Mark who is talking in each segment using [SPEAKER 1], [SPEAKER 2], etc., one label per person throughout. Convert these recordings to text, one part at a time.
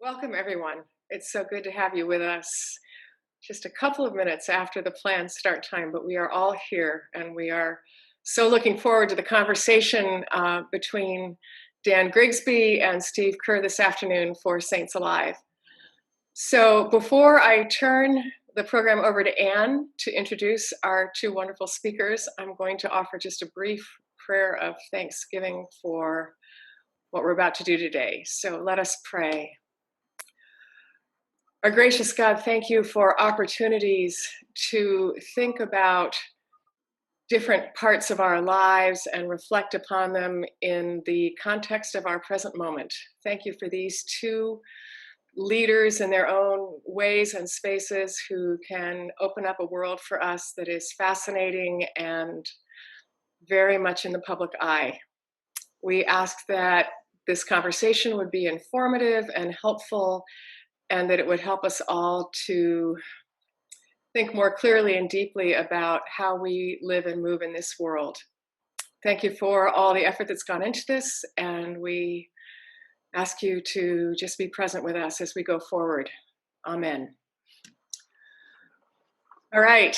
[SPEAKER 1] Welcome, everyone. It's so good to have you with us. Just a couple of minutes after the planned start time, but we are all here and we are so looking forward to the conversation between Dan Grigsby and Steve Kerr this afternoon for Saints Alive. So before I turn the program over to Anne to introduce our two wonderful speakers, I'm going to offer just a brief prayer of thanksgiving for what we're about to do today. So let us pray. Our gracious God, thank you for opportunities to think about different parts of our lives and reflect upon them in the context of our present moment. Thank you for these two leaders in their own ways and spaces who can open up a world for us that is fascinating and very much in the public eye. We ask that this conversation would be informative and helpful, and that it would help us all to think more clearly and deeply about how we live and move in this world. Thank you for all the effort that's gone into this, and we ask you to just be present with us as we go forward. Amen. All right,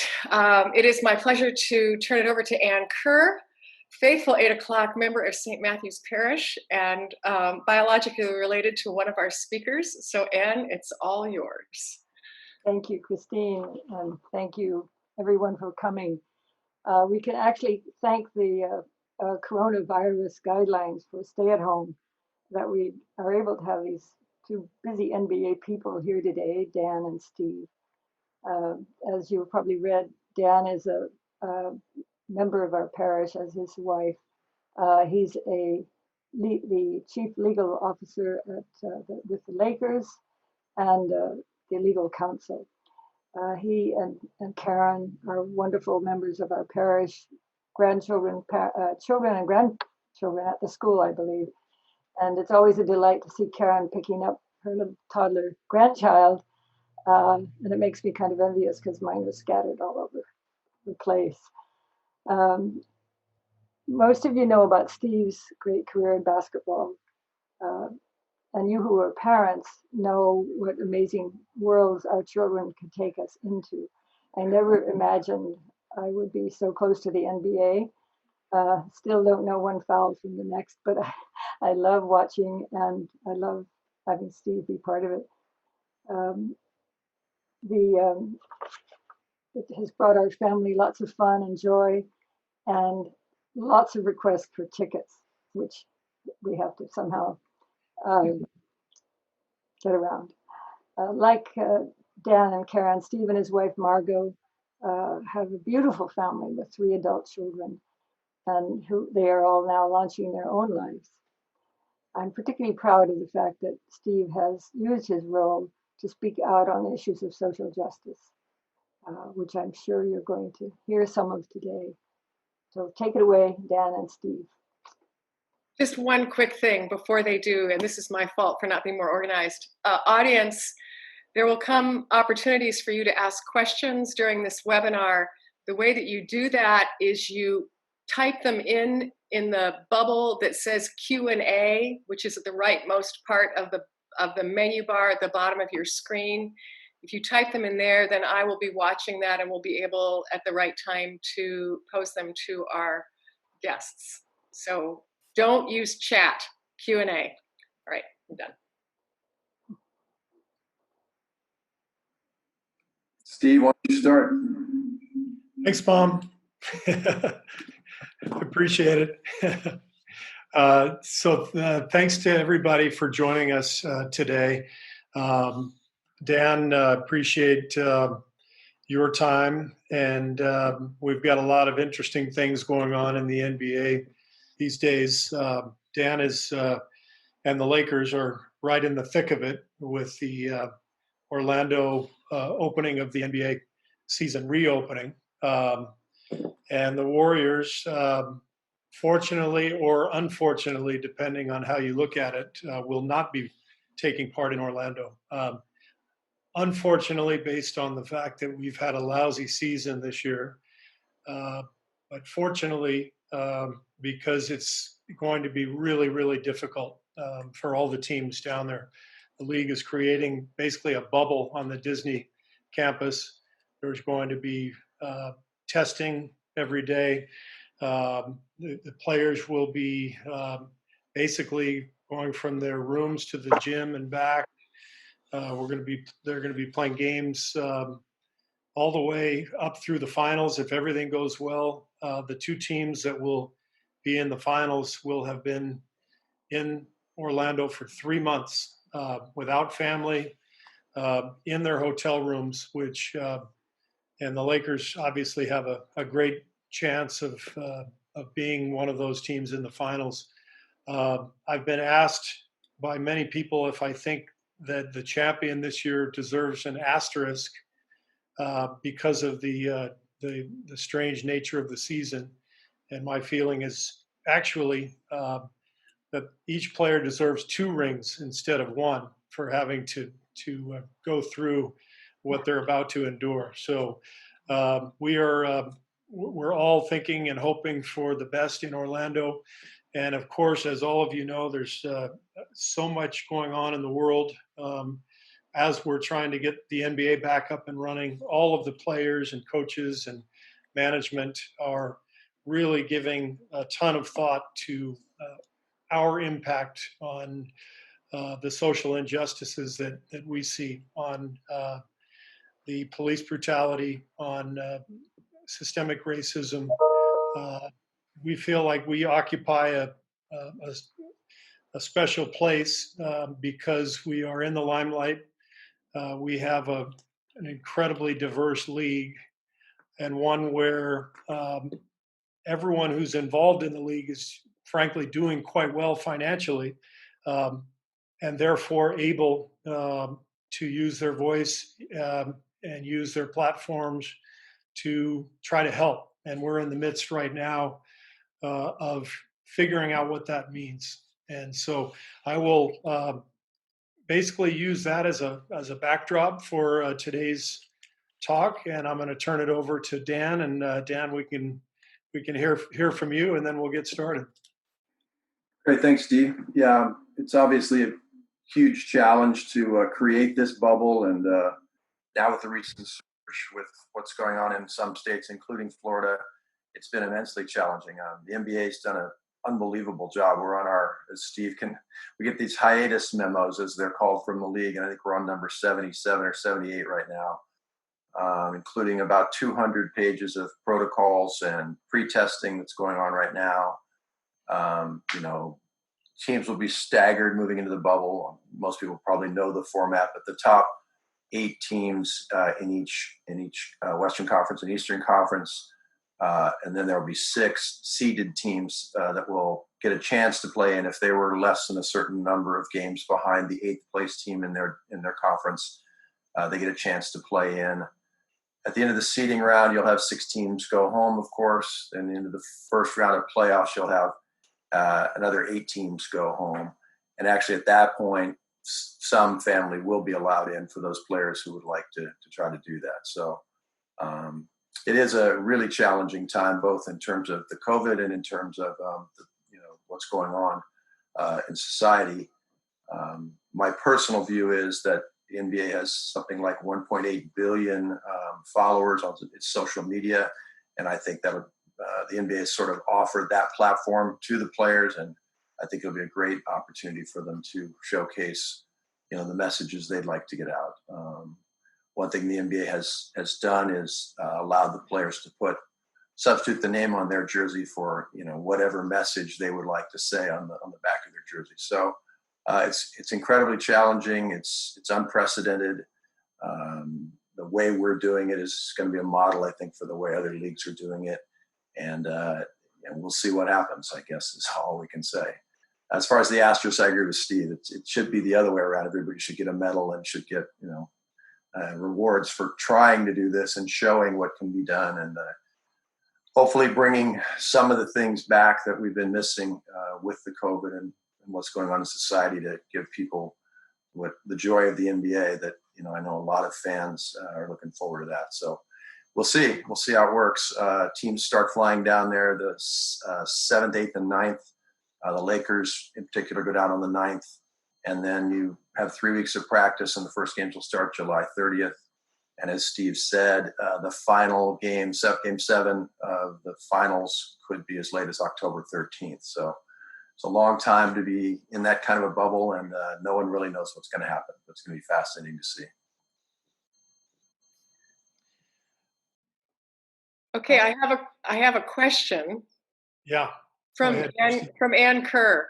[SPEAKER 1] it is my pleasure to turn it over to Ann Kerr, faithful 8 o'clock member of St. Matthew's Parish and biologically related to one of our speakers. So Anne, it's all yours.
[SPEAKER 2] Thank you, Christine, and thank you everyone for coming. We can actually thank the coronavirus guidelines for stay at home that we are able to have these two busy NBA people here today, Dan and Steve. As you probably read, Dan is a member of our parish, as his wife. He's the chief legal officer with the Lakers and the legal counsel. He and Karen are wonderful members of our parish, children and grandchildren at the school, I believe. And it's always a delight to see Karen picking up her little toddler grandchild. And it makes me kind of envious because mine was scattered all over the place. Most of you know about Steve's great career in basketball. And you who are parents know what amazing worlds our children can take us into. I never imagined I would be so close to the NBA. Still don't know one foul from the next, but I love watching and I love having Steve be part of it. It has brought our family lots of fun and joy and lots of requests for tickets, which we have to somehow get around. Like Dan and Karen, Steve and his wife Margot have a beautiful family with 3 adult children, and who they are all now launching their own lives. I'm particularly proud of the fact that Steve has used his role to speak out on issues of social justice, which I'm sure you're going to hear some of today. So take it away, Dan and Steve.
[SPEAKER 1] Just one quick thing before they do, and this is my fault for not being more organized. Audience, there will come opportunities for you to ask questions during this webinar. The way that you do that is you type them in the bubble that says Q&A, which is at the rightmost part of the menu bar at the bottom of your screen. If you type them in there, then I will be watching that and will be able at the right time to post them to our guests. So don't use chat, Q&A. All right, I'm done.
[SPEAKER 3] Steve, why don't you start?
[SPEAKER 4] Thanks, Mom. Appreciate it. Thanks to everybody for joining us today. Dan, appreciate your time, and we've got a lot of interesting things going on in the NBA these days. Dan is and the Lakers are right in the thick of it with the Orlando opening of the NBA season reopening. And the Warriors, fortunately or unfortunately, depending on how you look at it, will not be taking part in Orlando. Unfortunately, based on the fact that we've had a lousy season this year, but fortunately, because it's going to be really, really difficult for all the teams down there. the league is creating basically a bubble on the Disney campus. There's going to be testing every day. The players will be basically going from their rooms to the gym and back. They're going to be playing games all the way up through the finals. If everything goes well, the two teams that will be in the finals will have been in Orlando for 3 months without family, in their hotel rooms, and the Lakers obviously have a great chance of being one of those teams in the finals. I've been asked by many people if I think that the champion this year deserves an asterisk because of the strange nature of the season. And my feeling is actually that each player deserves 2 rings instead of 1 for having to go through what they're about to endure. So we're all thinking and hoping for the best in Orlando. And of course, as all of you know, there's so much going on in the world. As we're trying to get the NBA back up and running, all of the players and coaches and management are really giving a ton of thought to our impact on the social injustices that we see, on the police brutality, on systemic racism. We feel like we occupy a special place because we are in the limelight. We have an incredibly diverse league, and one where everyone who's involved in the league is frankly doing quite well financially, and therefore able to use their voice and use their platforms to try to help. And we're in the midst right now of figuring out what that means. And so I will basically use that as a backdrop for today's talk, and I'm going to turn it over to Dan. And Dan, we can hear from you, and then we'll get started.
[SPEAKER 3] Great, thanks, Steve. Yeah, it's obviously a huge challenge to create this bubble, and now with the recent surge with what's going on in some states, including Florida, it's been immensely challenging. The NBA's done an unbelievable job. We're on we get these hiatus memos, as they're called, from the league, and I think we're on number 77 or 78 right now, including about 200 pages of protocols and pre-testing that's going on right now. Teams will be staggered moving into the bubble. Most people probably know the format, but the top 8 teams in each Western Conference and Eastern Conference, and then there will be 6 seeded teams that will get a chance to play. And if they were less than a certain number of games behind the 8th place team in their conference, they get a chance to play in. At the end of the seeding round, you'll have 6 teams go home, of course. And into the first round of playoffs, you'll have another 8 teams go home. And actually, at that point, some family will be allowed in for those players who would like to try to do that. So it is a really challenging time, both in terms of the COVID and in terms of what's going on in society. My personal view is that the NBA has something like 1.8 billion followers on its social media, and I think that the NBA has sort of offered that platform to the players, and I think it'll be a great opportunity for them to showcase, the messages they'd like to get out. One thing the NBA has done is allowed the players to substitute the name on their jersey for whatever message they would like to say on the back of their jersey. So it's incredibly challenging. It's unprecedented. The way we're doing it is going to be a model, I think, for the way other leagues are doing it. And we'll see what happens, I guess, is all we can say. As far as the asterisk, I agree with Steve. It should be the other way around. Everybody should get a medal and should get, rewards for trying to do this and showing what can be done, and hopefully bringing some of the things back that we've been missing with the COVID and what's going on in society, to give people the joy of the NBA that, I know a lot of fans are looking forward to that. So we'll see how it works. Teams start flying down there the 7th, 8th, and 9th. The Lakers in particular go down on the 9th, and then you have 3 weeks of practice, and the first games will start July 30th. And as Steve said, the final game, Game 7 of the finals, could be as late as October 13th. So it's a long time to be in that kind of a bubble, and no one really knows what's going to happen. It's going to be fascinating to see.
[SPEAKER 1] Okay, I have a question.
[SPEAKER 4] Yeah.
[SPEAKER 1] From Ann Kerr.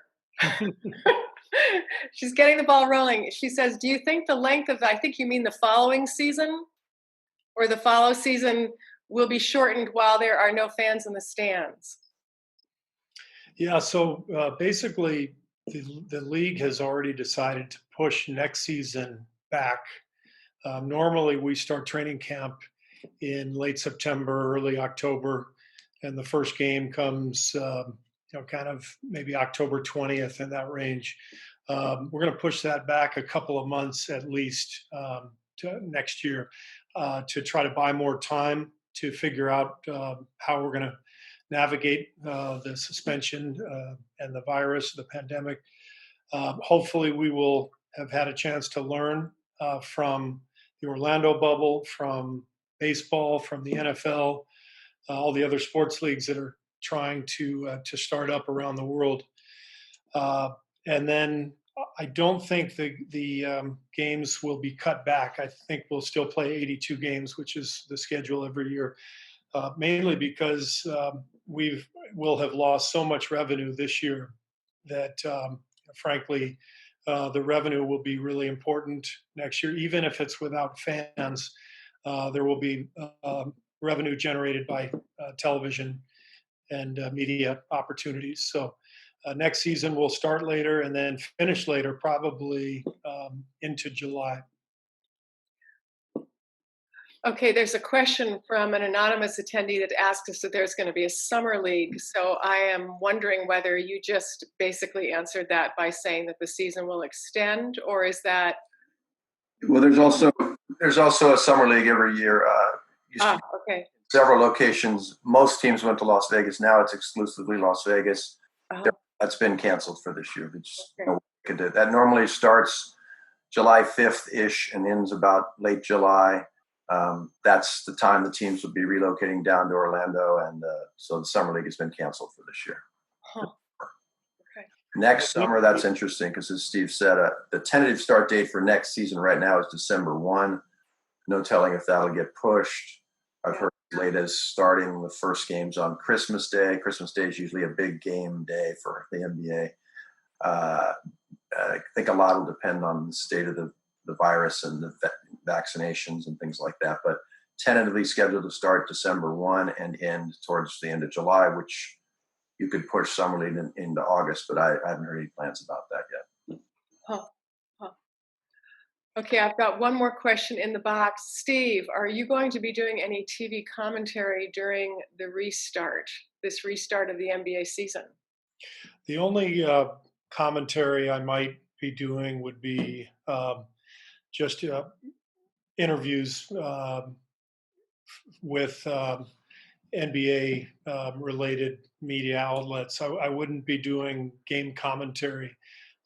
[SPEAKER 1] She's getting the ball rolling. She says, do you think the length of, I think you mean the following season, or the follow season, will be shortened while there are no fans in the stands?
[SPEAKER 4] Yeah, so basically the league has already decided to push next season back. Normally we start training camp in late September, early October, and the first game comes kind of maybe October 20th, in that range. We're going to push that back a couple of months at least to next year to try to buy more time to figure out how we're going to navigate the suspension and the virus, the pandemic. Hopefully we will have had a chance to learn from the Orlando bubble, from baseball, from the NFL, all the other sports leagues that are trying to start up around the world. And then I don't think the games will be cut back. I think we'll still play 82 games, which is the schedule every year, mainly because we'll have lost so much revenue this year that, frankly, the revenue will be really important next year. Even if it's without fans, there will be revenue generated by television and media opportunities. So next season we'll start later and then finish later, probably into July.
[SPEAKER 1] Okay, there's a question from an anonymous attendee that asked us if there's going to be a summer league. So I am wondering whether you just basically answered that by saying that the season will extend, or is that?
[SPEAKER 3] Well, there's also a summer league every year.
[SPEAKER 1] Okay.
[SPEAKER 3] Several locations. Most teams went to Las Vegas. Now it's exclusively Las Vegas. That's been canceled for this year. That normally starts July 5th-ish and ends about late July. That's the time the teams will be relocating down to Orlando, and so the summer league has been canceled for this year.
[SPEAKER 1] Okay.
[SPEAKER 3] Next summer, that's interesting because, as Steve said, the tentative start date for next season right now is December 1. No telling if that'll get pushed. I've heard as late as starting the first games on Christmas Day. Christmas Day is usually a big game day for the NBA. I think a lot will depend on the state of the virus and the vaccinations and things like that, but tentatively scheduled to start December 1 and end towards the end of July, which you could push summer league into August, but I haven't heard any plans about that yet.
[SPEAKER 1] Okay, I've got one more question in the box. Steve, are you going to be doing any TV commentary during the this restart of the NBA season?
[SPEAKER 4] The only commentary I might be doing would be just interviews with NBA related media outlets. I wouldn't be doing game commentary.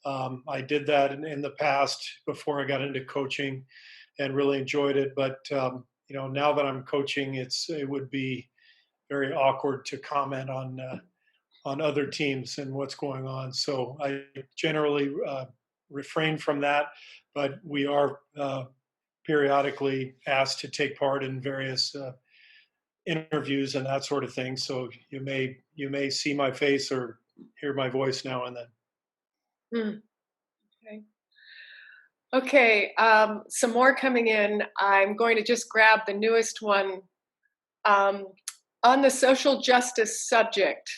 [SPEAKER 4] I did that in the past before I got into coaching and really enjoyed it. But, now that I'm coaching, it would be very awkward to comment on other teams and what's going on. So I generally refrain from that, but we are periodically asked to take part in various interviews and that sort of thing. So you may see my face or hear my voice now and then.
[SPEAKER 1] Okay. Some more coming in. I'm going to just grab the newest one. On the social justice subject,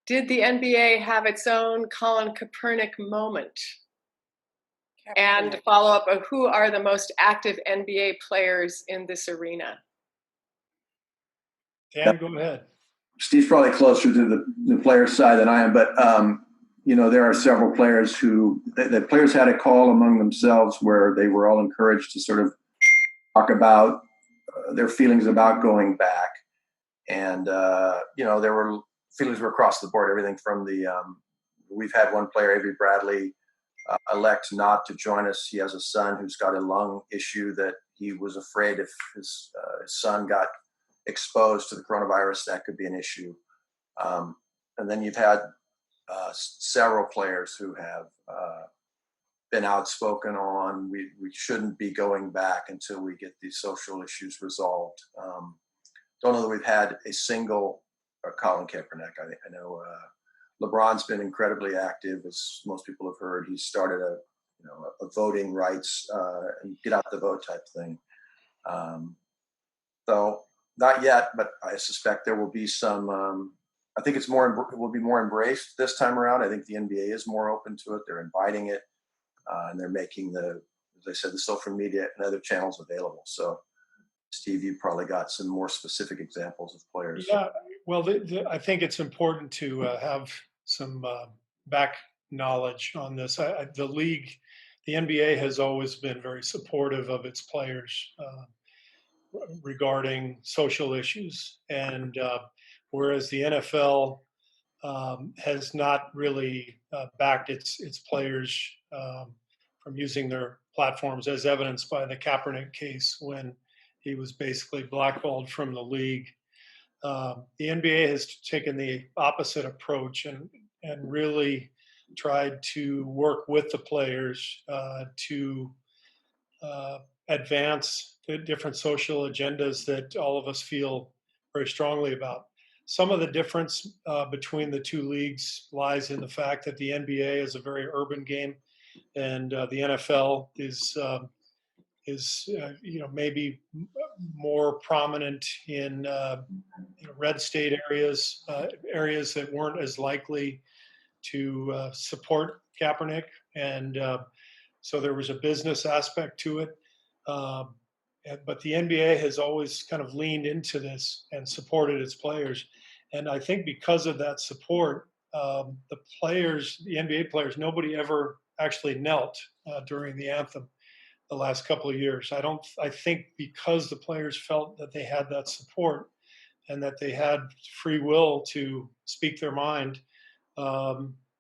[SPEAKER 1] did the NBA have its own Colin Kaepernick moment? And follow up of who are the most active NBA players in this arena?
[SPEAKER 4] Dan, go ahead.
[SPEAKER 3] Steve's probably closer to the player side than I am, but there are several players the players had a call among themselves where they were all encouraged to sort of talk about their feelings about going back. And, there were feelings were across the board, everything from we've had one player, Avery Bradley, elect not to join us. He has a son who's got a lung issue that he was afraid if his son got exposed to the coronavirus, that could be an issue. And then you've had several players who have been outspoken on we shouldn't be going back until we get these social issues resolved. Don't know that we've had a single Colin Kaepernick. I know LeBron's been incredibly active, as most people have heard. He started a voting rights and get out the vote type thing. So not yet, but I suspect there will be some. I think it will be more embraced this time around. I think the NBA is more open to it. They're inviting it, and they're making as I said, the social media and other channels available. So, Steve, you probably got some more specific examples of players.
[SPEAKER 4] Yeah, well, I think it's important to have some back knowledge on this. The league, the NBA has always been very supportive of its players regarding social issues, and whereas the NFL has not really backed its players from using their platforms, as evidenced by the Kaepernick case when he was basically blackballed from the league. The NBA has taken the opposite approach and really tried to work with the players to advance the different social agendas that all of us feel very strongly about. Some of the difference between the two leagues lies in the fact that the NBA is a very urban game, and the NFL is maybe more prominent in red state areas, areas that weren't as likely to support Kaepernick, and so there was a business aspect to it. But the NBA has always kind of leaned into this and supported its players. And I think because of that support, the NBA players, nobody ever actually knelt during the anthem the last couple of years. I think because the players felt that they had that support and that they had free will to speak their mind,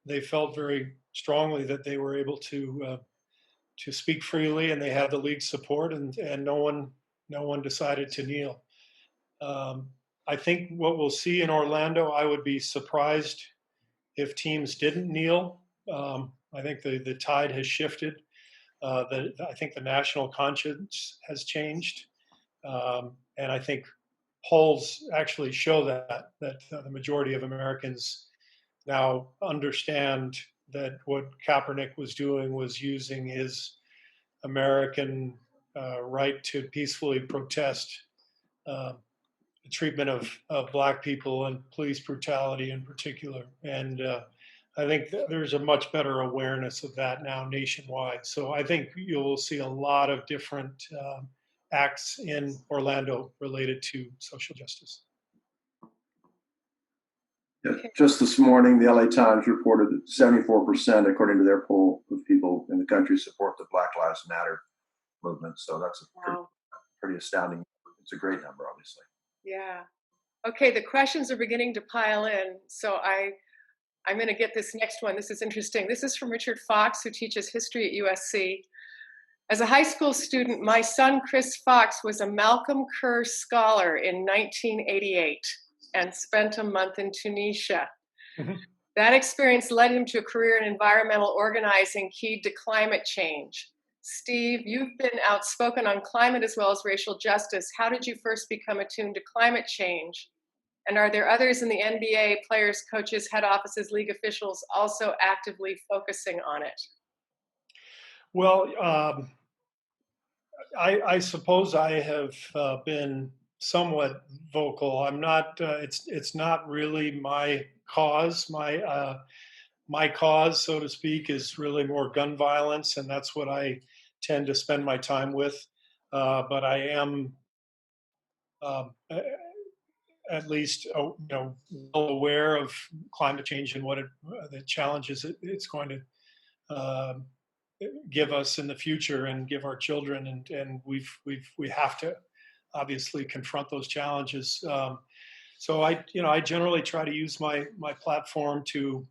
[SPEAKER 4] they felt very strongly that they were able to speak freely, and they had the league's support, and no one decided to kneel. I think what we'll see in Orlando, I would be surprised if teams didn't kneel. I think the tide has shifted. I think the national conscience has changed, and I think polls actually show that the majority of Americans now understand that what Kaepernick was doing was using his American right to peacefully protest the treatment of Black people and police brutality in particular. And I think there's a much better awareness of that now nationwide. So I think you'll see a lot of different acts in Orlando related to social justice.
[SPEAKER 3] Yeah, just this morning, the LA Times reported that 74%, according to their poll, of people in the country support the Black Lives Matter movement. So that's a pretty astounding. It's a great number, obviously.
[SPEAKER 1] Yeah. Okay, the questions are beginning to pile in. So I'm going to get this next one. This is interesting. This is from Richard Fox, who teaches history at USC. As a high school student, my son, Chris Fox, was a Malcolm Kerr scholar in 1988 and spent a month in Tunisia. Mm-hmm. That experience led him to a career in environmental organizing keyed to climate change. Steve, you've been outspoken on climate as well as racial justice. How did you first become attuned to climate change? And are there others in the NBA, players, coaches, head offices, league officials also actively focusing on it?
[SPEAKER 4] Well, I suppose I have been somewhat vocal. I'm not. It's not really my cause. My cause, so to speak, is really more gun violence, and that's what I tend to spend my time with. But I am at least well aware of climate change and what the challenges it's going to give us in the future and give our children, and we have to obviously confront those challenges. So I generally try to use my platform to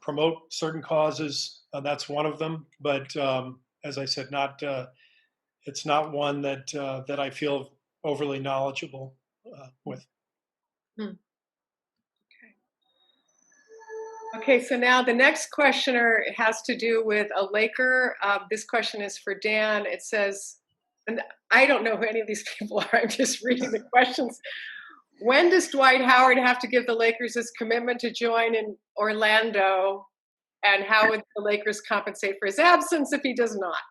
[SPEAKER 4] promote certain causes. That's one of them. But as I said, it's not one that I feel overly knowledgeable with.
[SPEAKER 1] Hmm. Okay, so now the next questioner has to do with a Laker. This question is for Dan. It says, and I don't know who any of these people are. I'm just reading the questions. When does Dwight Howard have to give the Lakers his commitment to join in Orlando? And how would the Lakers compensate for his absence if he does not?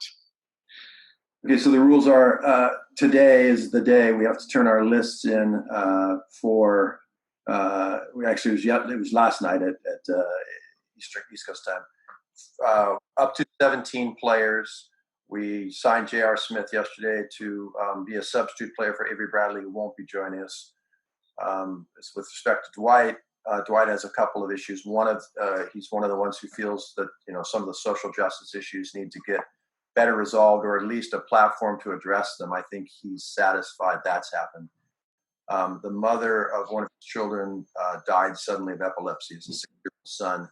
[SPEAKER 3] Okay, so the rules are today is the day we have to turn our lists in for. It was last night at East Coast time. Up to 17 players. We signed J.R. Smith yesterday to be a substitute player for Avery Bradley, who won't be joining us. With respect to Dwight, Dwight has a couple of issues. He's one of the ones who feels that some of the social justice issues need to get better resolved, or at least a platform to address them. I think he's satisfied that's happened. The mother of one of his children died suddenly of epilepsy. His 6-year-old son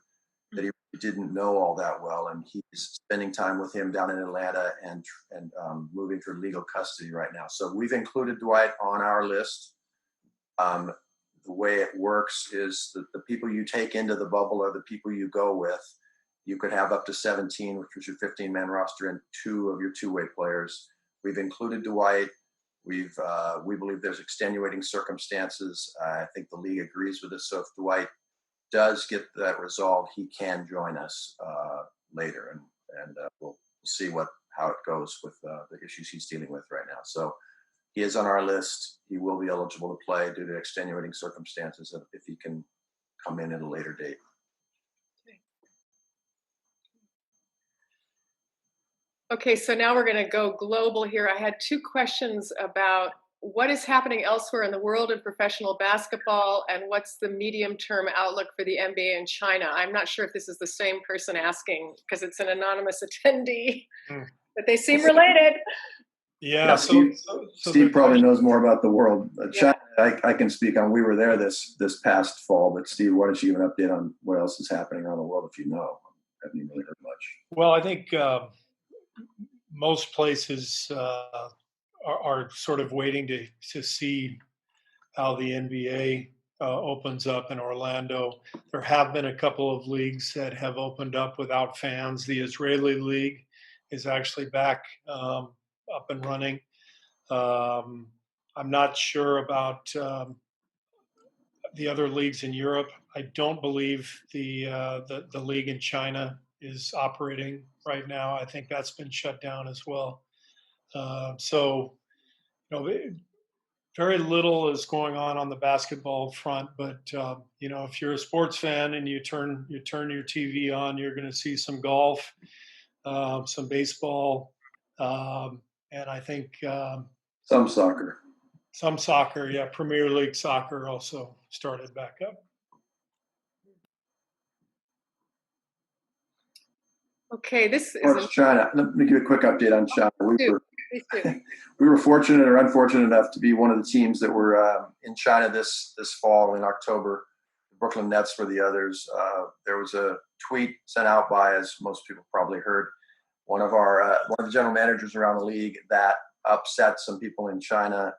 [SPEAKER 3] that he didn't know all that well, and he's spending time with him down in Atlanta and moving for legal custody right now. So we've included Dwight on our list. The way it works is that the people you take into the bubble are the people you go with. You could have up to 17, which was your 15-man roster, and 2 of your two-way players. We've included Dwight. We believe there's extenuating circumstances. I think the league agrees with us. So if Dwight does get that resolved, he can join us later, and we'll see how it goes with the issues he's dealing with right now. So he is on our list. He will be eligible to play due to extenuating circumstances if he can come in at a later date.
[SPEAKER 1] Okay, so now we're going to go global here. I had 2 questions about what is happening elsewhere in the world of professional basketball, and what's the medium-term outlook for the NBA in China. I'm not sure if this is the same person asking because it's an anonymous attendee, but they seem related.
[SPEAKER 4] Yeah,
[SPEAKER 3] Steve probably knows more about the world. China, I can speak on. We were there this past fall, but Steve, why don't you give an update on what else is happening around the world if you know? I haven't even really heard much.
[SPEAKER 4] Well, I think most places are sort of waiting to see how the NBA opens up in Orlando. There have been a couple of leagues that have opened up without fans. The Israeli league is actually back up and running. I'm not sure about the other leagues in Europe. I don't believe the league in China is operating right now. I think that's been shut down as well. So, very little is going on the basketball front. But if you're a sports fan and you turn your TV on, you're going to see some golf, some baseball, and I think
[SPEAKER 3] some soccer.
[SPEAKER 4] Some soccer, yeah. Premier League soccer also started back up.
[SPEAKER 1] Okay, this is
[SPEAKER 3] China. Let me give you a quick update on China. We were fortunate or unfortunate enough to be one of the teams that were in China this fall in October. The Brooklyn Nets were the others. There was a tweet sent out by, as most people probably heard, one of the general managers around the league that upset some people in China.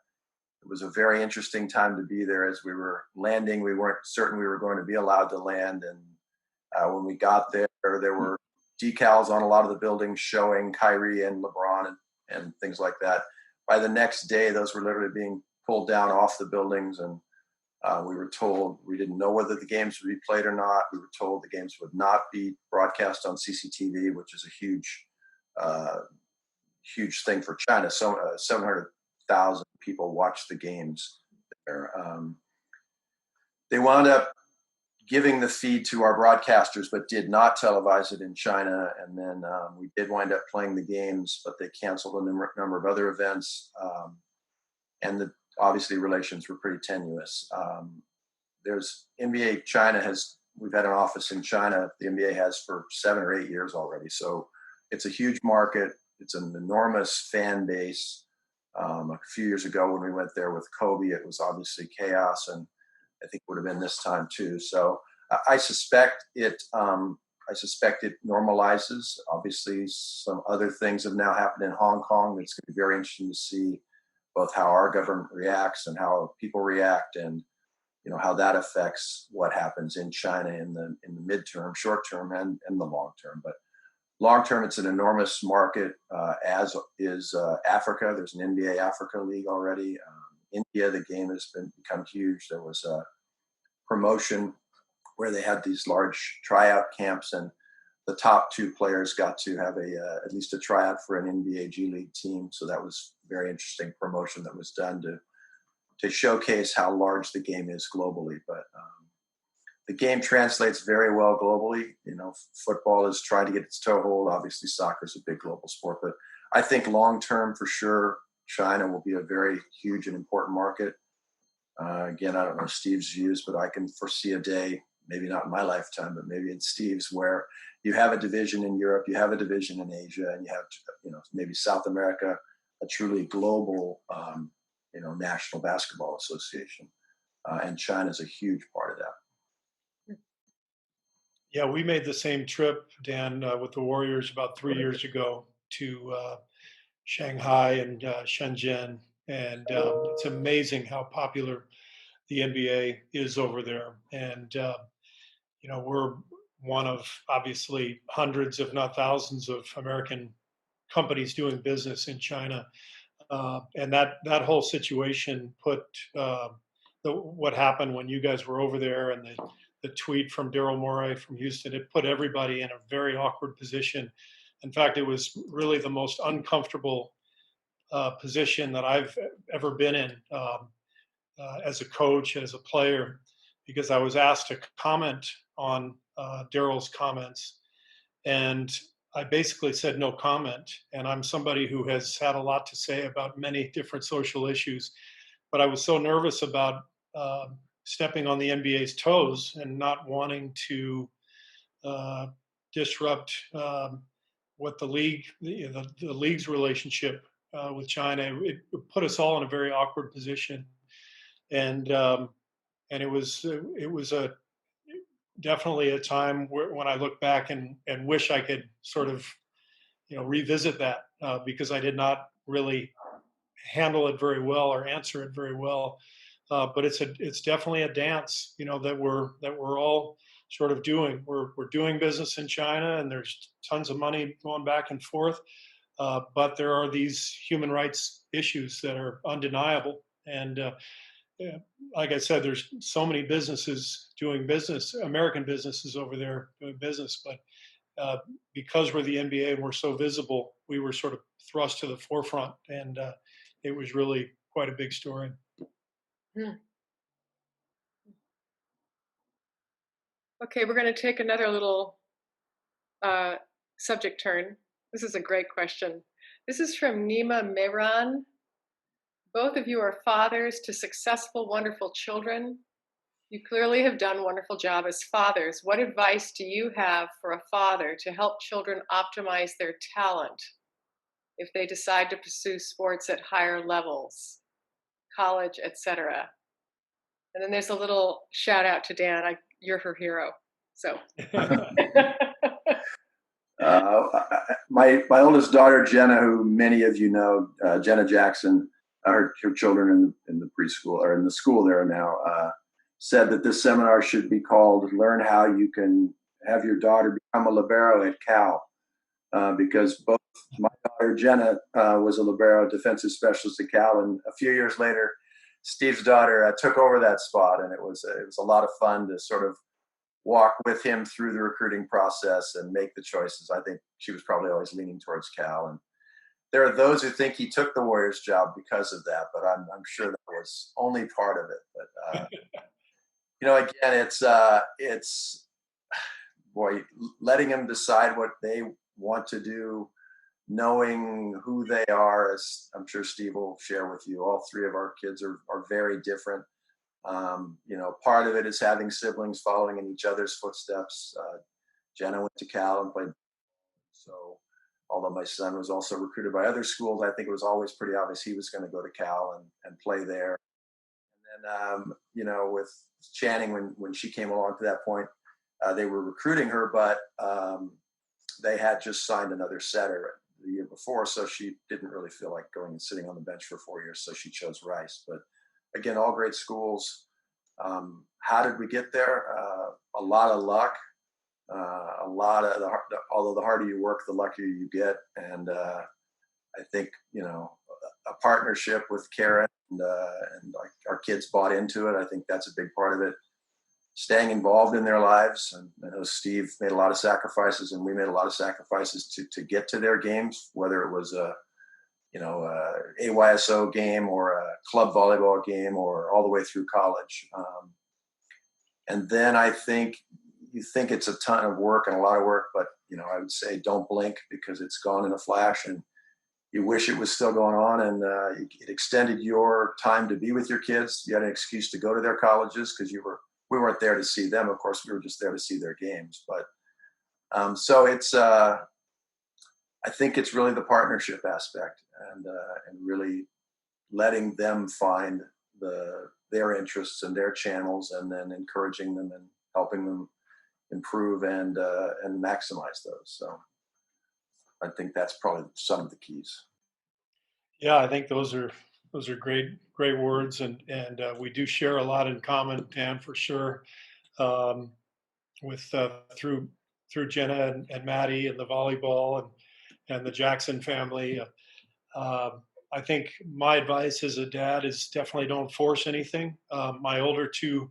[SPEAKER 3] It was a very interesting time to be there. As we were landing, we weren't certain we were going to be allowed to land. And when we got there, there were decals on a lot of the buildings showing Kyrie and LeBron and things like that. By the next day, those were literally being pulled down off the buildings. And we were told we didn't know whether the games would be played or not. We were told the games would not be broadcast on CCTV, which is a huge thing for China. So 700,000 people watched the games there. They wound up giving the feed to our broadcasters, but did not televise it in China. And then we did wind up playing the games, but they canceled a number of other events. And obviously relations were pretty tenuous. There's NBA China we've had an office in China. The NBA has for 7 or 8 years already. So it's a huge market. It's an enormous fan base. A few years ago when we went there with Kobe, it was obviously chaos, and I think it would have been this time too. So I suspect it I suspect it normalizes. Obviously, some other things have now happened in Hong Kong. It's going to be very interesting to see both how our government reacts and how people react, and how that affects what happens in China in the midterm, short term, and the long term. But long term, it's an enormous market, as is Africa. There's an NBA Africa League already. India, the game has become huge. There was a promotion where they had these large tryout camps, and the top 2 players got to have at least a tryout for an NBA G League team. So that was very interesting promotion that was done to showcase how large the game is globally. But the game translates very well globally. Football is trying to get its toehold. Obviously, soccer is a big global sport, but I think long term, for sure, China will be a very huge and important market. Again, I don't know Steve's views, but I can foresee a day, maybe not in my lifetime, but maybe in Steve's, where you have a division in Europe, you have a division in Asia, and you have, maybe South America, a truly global, National Basketball Association. And China is a huge part of that.
[SPEAKER 4] Yeah, we made the same trip, Dan, with the Warriors about 3 years ago to Shanghai and Shenzhen, and it's amazing how popular the NBA is over there. And we're one of obviously hundreds, if not thousands, of American companies doing business in China, and that whole situation put what happened when you guys were over there, and the tweet from Daryl Morey from Houston, it put everybody in a very awkward position. In fact, it was really the most uncomfortable position that I've ever been in, as a coach, as a player, because I was asked to comment on Daryl's comments, and I basically said no comment. And I'm somebody who has had a lot to say about many different social issues, but I was so nervous about stepping on the NBA's toes and not wanting to disrupt what the league, the league's relationship with China. It put us all in a very awkward position, and it was definitely a time when I look back and wish I could sort of revisit that, because I did not really handle it very well or answer it very well. But it's definitely a dance, that we're all sort of doing. We're doing business in China, and there's tons of money going back and forth. But there are these human rights issues that are undeniable. And like I said, there's so many businesses doing business, American businesses over there doing business. But because we're the NBA and we're so visible, we were sort of thrust to the forefront. And it was really quite a big story.
[SPEAKER 1] Okay, we're going to take another little subject turn. This is a great question. This is from Nima Mehran. Both of you are fathers to successful, wonderful children. You clearly have done a wonderful job as fathers. What advice do you have for a father to help children optimize their talent if they decide to pursue sports at higher levels, college, etc.? And then there's a little shout out to Dan. You're her hero. So.
[SPEAKER 3] My oldest daughter, Jenna, who many of you know, Jenna Jackson, her children in the preschool or in the school there now, said that this seminar should be called "Learn How You Can Have Your Daughter Become a Libero at Cal," because both my daughter Jenna was a libero defensive specialist at Cal, and a few years later, Steve's daughter took over that spot, and it was a lot of fun to sort of walk with him through the recruiting process and make the choices. I think she was probably always leaning towards Cal, and there are those who think he took the Warriors job because of that, but I'm sure that was only part of it. But again, it's boy, letting them decide what they want to do, knowing who they are, as I'm sure Steve will share with you. All three of our kids are very different. Part of it is having siblings following in each other's footsteps. Jenna went to Cal and played. So although my son was also recruited by other schools, I think it was always pretty obvious he was going to go to Cal and play there. And then, with Channing, when she came along to that point, they were recruiting her, but they had just signed another setter the year before, so she didn't really feel like going and sitting on the bench for 4 years, so she chose Rice. But again, all great schools. How did we get there? A lot of luck. Although the harder you work, the luckier you get. And I think, a partnership with Karen and our kids bought into it. I think that's a big part of it. Staying involved in their lives. And I know Steve made a lot of sacrifices, and we made a lot of sacrifices to get to their games, whether it was a AYSO game or a club volleyball game or all the way through college. And then I think you think it's a ton of work and a lot of work, but I would say don't blink, because it's gone in a flash, and you wish it was still going on, and it extended your time to be with your kids. You had an excuse to go to their colleges because we weren't there to see them. Of course, we were just there to see their games. But so it's I think it's really the partnership aspect, and really letting them find their interests and their channels, and then encouraging them and helping them improve and maximize those. So I think that's probably some of the keys.
[SPEAKER 4] Yeah, I think those are great words, and we do share a lot in common, Dan, for sure. With through Jenna and Maddie and the volleyball and the Jackson family. I think my advice as a dad is definitely don't force anything. My older two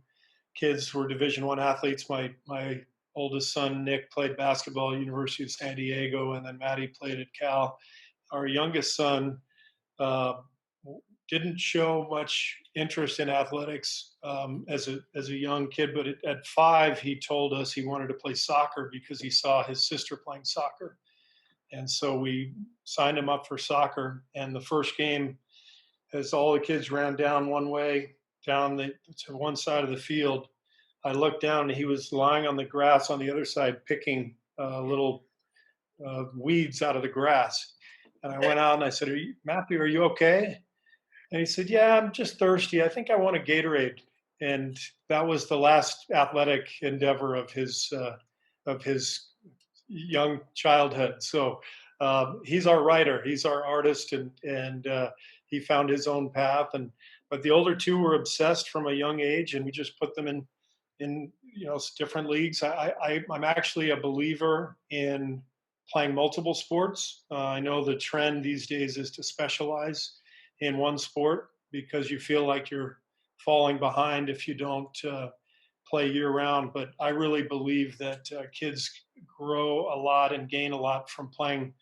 [SPEAKER 4] kids were Division I athletes. My oldest son, Nick, played basketball at University of San Diego, and then Maddie played at Cal. Our youngest son didn't show much interest in athletics as a young kid, but at 5, he told us he wanted to play soccer because he saw his sister playing soccer. And so we signed him up for soccer. And the first game, as all the kids ran down one way, to one side of the field, I looked down and he was lying on the grass on the other side, picking little weeds out of the grass. And I went out and I said, Matthew, are you okay? And he said, yeah, I'm just thirsty. I think I want a Gatorade. And that was the last athletic endeavor of his young childhood. So he's our writer, he's our artist, and he found his own path. But the older two were obsessed from a young age, and we just put them in different leagues. I'm actually a believer in playing multiple sports. I know the trend these days is to specialize in one sport because you feel like you're falling behind if you don't play year round. But I really believe that kids grow a lot and gain a lot from playing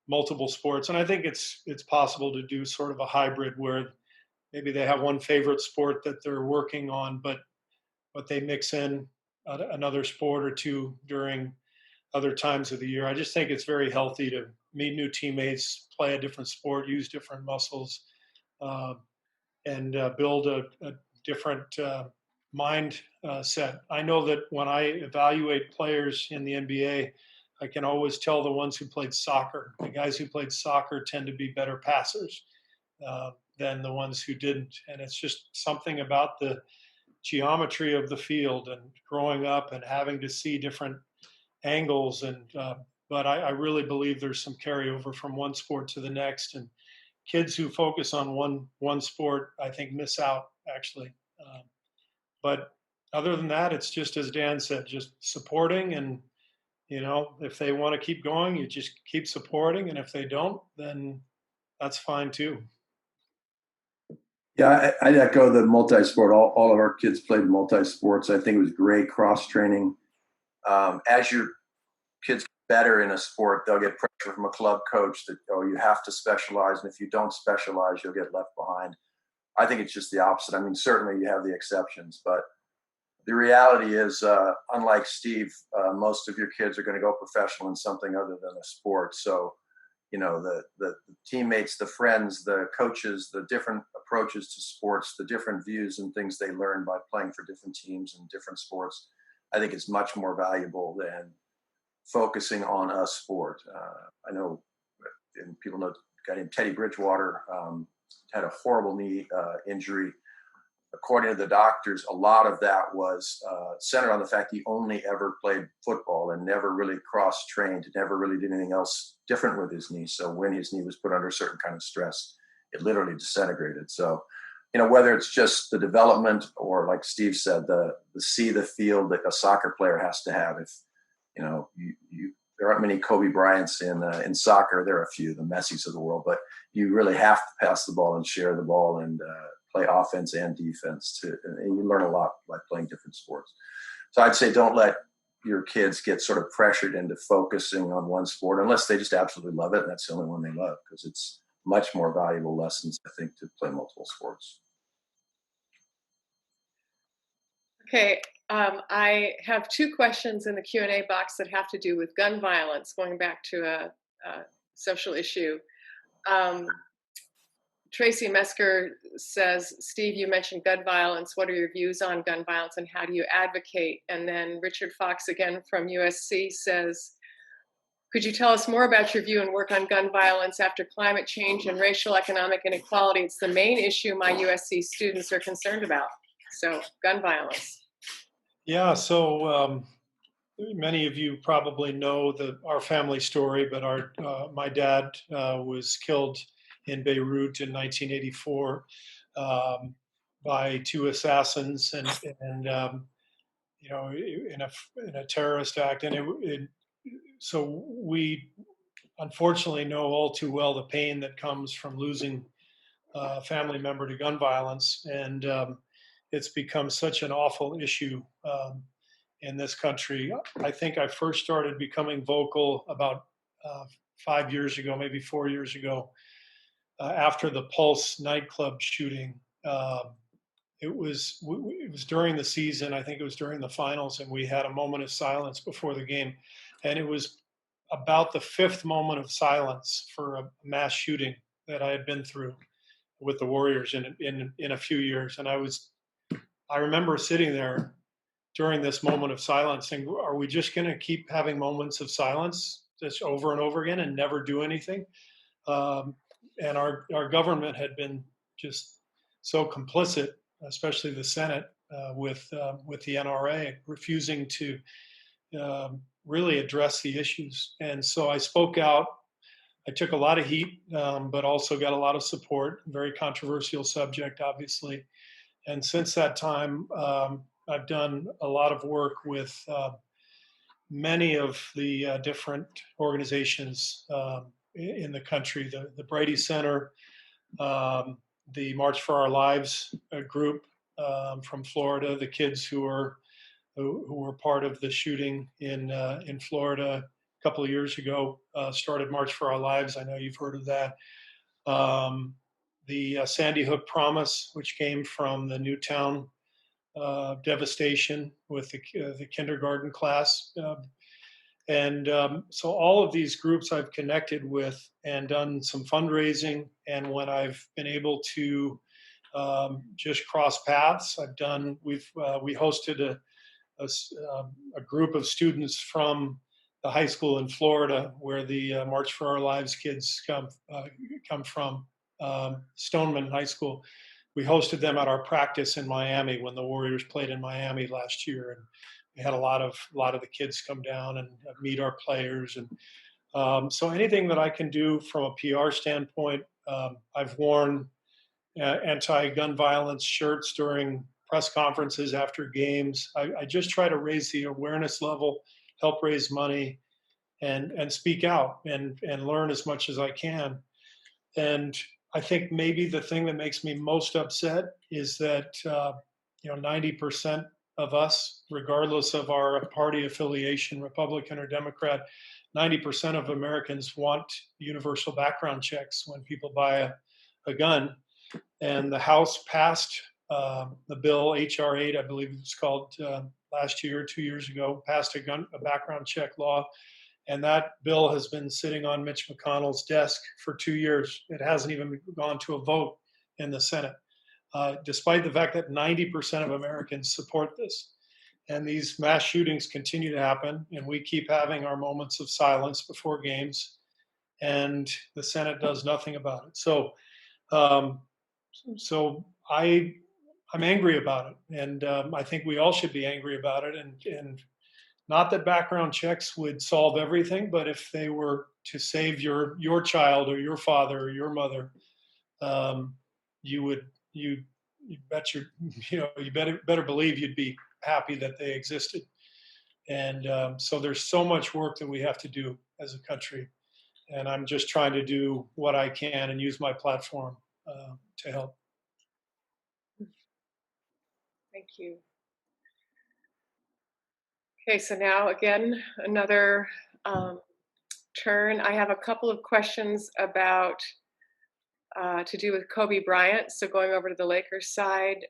[SPEAKER 4] multiple sports. And I think it's possible to do sort of a hybrid where maybe they have one favorite sport that they're working on, but they mix in another sport or two during other times of the year. I just think it's very healthy to meet new teammates, play a different sport, use different muscles, and build a different mind set. I know that when I evaluate players in the NBA, I can always tell the ones who played soccer. The guys who played soccer tend to be better passers than the ones who didn't. And it's just something about the geometry of the field and growing up and having to see different angles. But I really believe there's some carryover from one sport to the next. And kids who focus on one sport, I think, miss out, actually. But other than that, it's just as Dan said, just supporting. And, if they want to keep going, you just keep supporting. And if they don't, then that's fine too.
[SPEAKER 3] Yeah, I'd echo the multi-sport. All of our kids played multi-sports. I think it was great cross-training. As your kids get better in a sport, they'll get pressure from a club coach that, you have to specialize. And if you don't specialize, you'll get left behind. I think it's just the opposite. I mean, certainly you have the exceptions, but the reality is, unlike Steve, most of your kids are going to go professional in something other than a sport. So, the teammates, the friends, the coaches, the different approaches to sports, the different views and things they learn by playing for different teams and different sports, I think it's much more valuable than focusing on a sport. I know, and people know a guy named Teddy Bridgewater had a horrible knee injury according to the doctors, a lot of that was centered on the fact he only ever played football and never really cross-trained, never really did anything else different with his knee. So when his knee was put under a certain kind of stress, it literally disintegrated. So, whether it's just the development or, like Steve said, the see the field that a soccer player has to have. If, there aren't many Kobe Bryants in soccer. There are a few, the Messis of the world, but you really have to pass the ball and share the ball and play offense and defense and you learn a lot by playing different sports. So I'd say don't let your kids get sort of pressured into focusing on one sport unless they just absolutely love it. And that's the only one they love, because it's much more valuable lessons, I think, to play multiple sports.
[SPEAKER 1] Okay, I have two questions in the Q&A box that have to do with gun violence, going back to a social issue. Tracy Mesker says, Steve, you mentioned gun violence. What are your views on gun violence and how do you advocate? And then Richard Fox, again from USC, says, could you tell us more about your view and work on gun violence after climate change and racial economic inequality? It's the main issue my USC students are concerned about. So gun violence.
[SPEAKER 4] Yeah, so many of you probably know our family story, but my dad was killed in Beirut in 1984 by two assassins, and in a terrorist act, and so we unfortunately know all too well the pain that comes from losing a family member to gun violence, and it's become such an awful issue in this country. I think I first started becoming vocal about 5 years ago, maybe 4 years ago, after the Pulse nightclub shooting. It was during the season. I think it was during the finals, and we had a moment of silence before the game, and it was about the fifth moment of silence for a mass shooting that I had been through with the Warriors in a few years. And I remember sitting there during this moment of silence saying, are we just going to keep having moments of silence just over and over again and never do anything? And our government had been just so complicit, especially the Senate, with the NRA refusing to really address the issues. And so I spoke out. I took a lot of heat, but also got a lot of support. Very controversial subject, obviously. And since that time, I've done a lot of work with many of the different organizations in the country, the Brady Center, the March for Our Lives group from Florida, the kids who were part of the shooting in Florida a couple of years ago, started March for Our Lives. I know you've heard of that. The Sandy Hook Promise, which came from the Newtown devastation with the kindergarten class. So all of these groups I've connected with and done some fundraising. And when I've been able to just cross paths, we hosted a group of students from the high school in Florida where the March for Our Lives kids come from, Stoneman High School. We hosted them at our practice in Miami when the Warriors played in Miami last year, and we had a lot of the kids come down and meet our players. And so anything that I can do from a PR standpoint, I've worn anti-gun violence shirts during press conferences after games. I just try to raise the awareness level, help raise money, and speak out and learn as much as I can. And I think maybe the thing that makes me most upset is that 90% of us, regardless of our party affiliation, Republican or Democrat, 90% of Americans want universal background checks when people buy a gun. And the House passed the bill, HR 8, I believe it was called, last year, 2 years ago, passed a background check law. And that bill has been sitting on Mitch McConnell's desk for 2 years. It hasn't even gone to a vote in the Senate, despite the fact that 90% of Americans support this. And these mass shootings continue to happen, and we keep having our moments of silence before games, and the Senate does nothing about it. So I I'm angry about it, and I think we all should be angry about it. And not that background checks would solve everything, but if they were to save your child or your father or your mother, you would you bet your you better believe you'd be happy that they existed. And so there's so much work that we have to do as a country, and I'm just trying to do what I can and use my platform to help.
[SPEAKER 1] Thank you. Okay, so now again, another turn. I have a couple of questions about to do with Kobe Bryant. So going over to the Lakers side,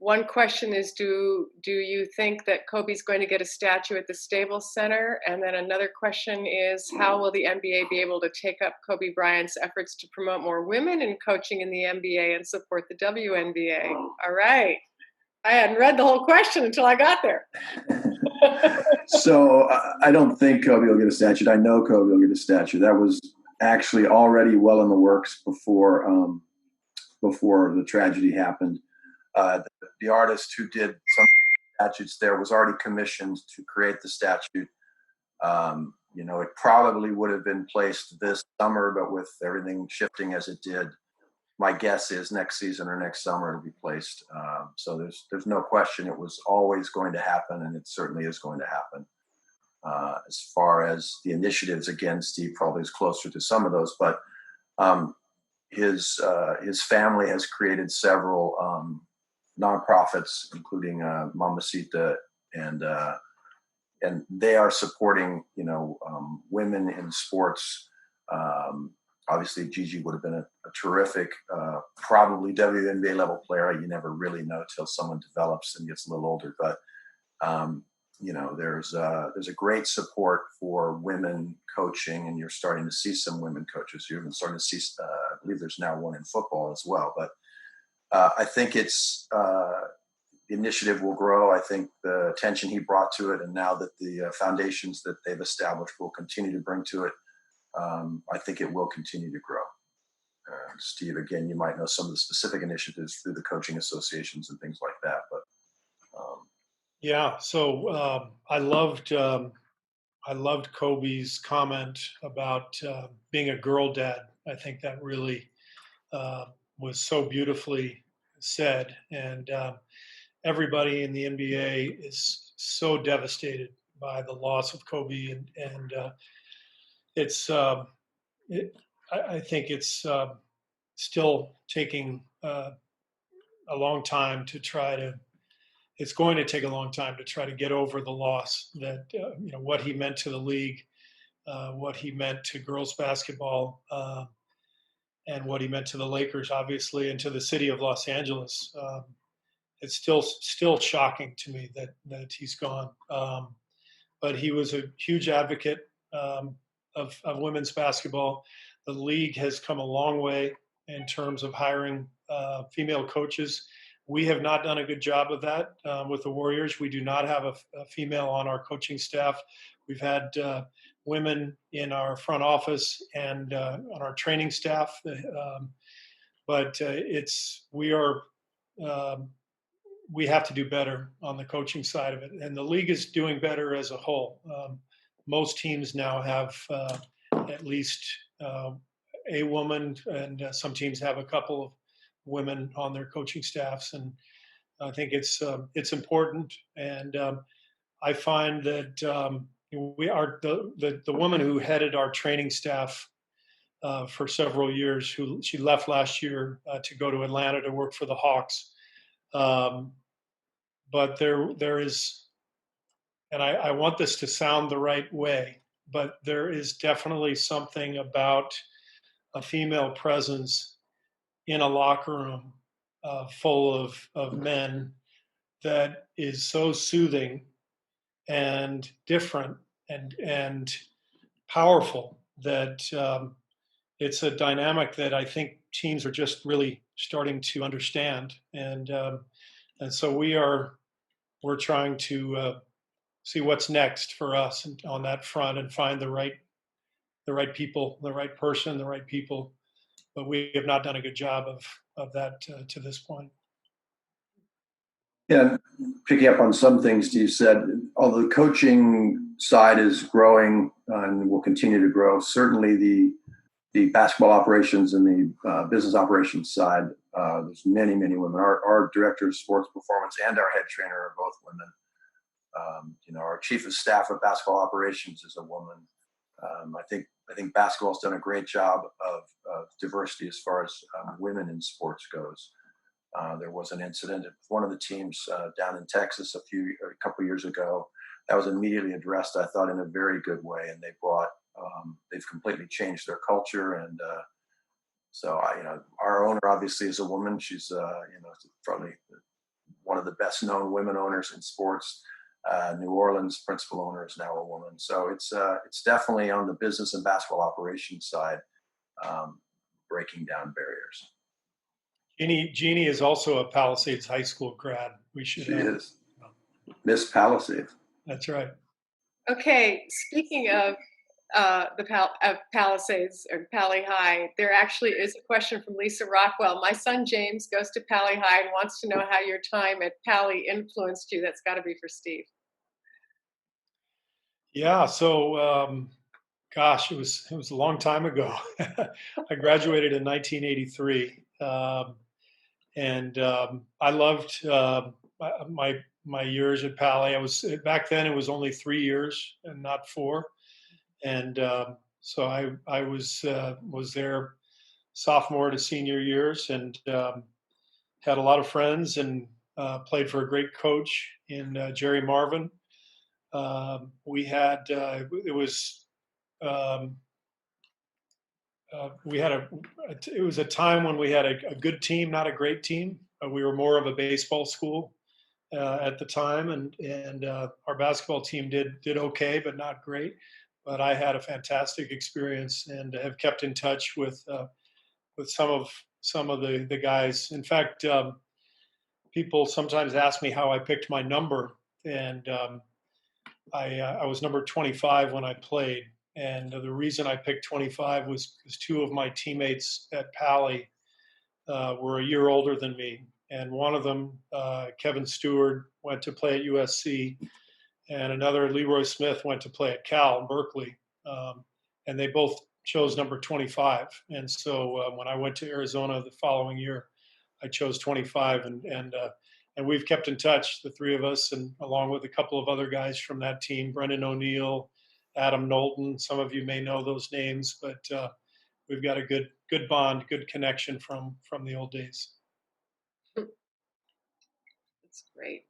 [SPEAKER 1] one question is, do you think that Kobe's going to get a statue at the Staples Center? And then another question is, how will the NBA be able to take up Kobe Bryant's efforts to promote more women in coaching in the NBA and support the WNBA? All right. I hadn't read the whole question until I got there.
[SPEAKER 3] So I don't think Kobe will get a statue. I know Kobe will get a statue. That was actually already well in the works before the tragedy happened. The artist who did some statues there was already commissioned to create the statue. It probably would have been placed this summer, but with everything shifting as it did, my guess is next season or next summer it'll be placed. So there's no question it was always going to happen, and it certainly is going to happen. As far as the initiatives, again, Steve probably is closer to some of those, but his family has created several nonprofits, including Mamacita, and they are supporting women in sports. Obviously, Gigi would have been a terrific, probably WNBA level player. You never really know till someone develops and gets a little older. But there's a great support for women coaching, and you're starting to see some women coaches. You're even starting to see, I believe there's now one in football as well. But I think the initiative will grow. I think the attention he brought to it, and now that the foundations that they've established will continue to bring to it, I think it will continue to grow. Steve, again, you might know some of the specific initiatives through the coaching associations and things like that. But
[SPEAKER 4] yeah, so I loved Kobe's comment about being a girl dad. I think that really was so beautifully said, and everybody in the NBA is so devastated by the loss of Kobe, and I think it's still taking a long time to try to. It's going to take a long time to try to get over the loss that what he meant to the league, what he meant to girls basketball, and what he meant to the Lakers, obviously, and to the city of Los Angeles. It's still shocking to me that he's gone. But he was a huge advocate of women's basketball. The league has come a long way in terms of hiring female coaches. We have not done a good job of that with the Warriors. We do not have a female on our coaching staff. We've had women in our front office and on our training staff, but we have to do better on the coaching side of it. And the league is doing better as a whole. Most teams now have at least a woman, and some teams have a couple of women on their coaching staffs. And I think it's important. And I find that we are the woman who headed our training staff for several years, she left last year to go to Atlanta to work for the Hawks. But there is, and I want this to sound the right way, but there is definitely something about a female presence in a locker room full of men that is so soothing and different and powerful that it's a dynamic that I think teams are just really starting to understand. And so we're trying to see what's next for us on that front and find the right people, the right person, the right people. But we have not done a good job of that to this point.
[SPEAKER 3] Yeah, picking up on some things Steve said, although the coaching side is growing and will continue to grow, certainly the basketball operations and the business operations side, there's many women. Our director of sports performance and our head trainer are both women. Our chief of staff of basketball operations is a woman. I think basketball's done a great job of diversity as far as women in sports goes. There was an incident at one of the teams down in Texas a couple years ago that was immediately addressed, I thought, in a very good way, and they've completely changed their culture. And our owner obviously is a woman. She's probably one of the best known women owners in sports. New Orleans principal owner is now a woman. So it's definitely on the business and basketball operations side, breaking down barriers.
[SPEAKER 4] Jeannie is also a Palisades High School grad.
[SPEAKER 3] She is Miss Palisades.
[SPEAKER 4] That's right.
[SPEAKER 1] Okay, speaking of Palisades or Pali High, there actually is a question from Lisa Rockwell. My son James goes to Pali High and wants to know how your time at Pali influenced you. That's got to be for Steve.
[SPEAKER 4] Yeah. So, gosh, it was a long time ago. I graduated in 1983, and I loved my years at Pali. Back then it was only 3 years and not 4. And so I was there sophomore to senior years, and had a lot of friends, and played for a great coach in Jerry Marvin. We had it was a time when we had a good team, not a great team. We were more of a baseball school at the time, and our basketball team did okay, but not great. But I had a fantastic experience and have kept in touch with some of the guys. In fact, people sometimes ask me how I picked my number, and I was number 25 when I played. And the reason I picked 25 was because 2 of my teammates at Pali were a year older than me. And one of them, Kevin Stewart, went to play at USC, and another, Leroy Smith, went to play at Cal in Berkeley. And they both chose number 25. And so when I went to Arizona the following year, I chose 25, and we've kept in touch, the 3 of us, and along with a couple of other guys from that team, Brendan O'Neill, Adam Knowlton. Some of you may know those names, but we've got a good bond, good connection from the old days.
[SPEAKER 1] That's great.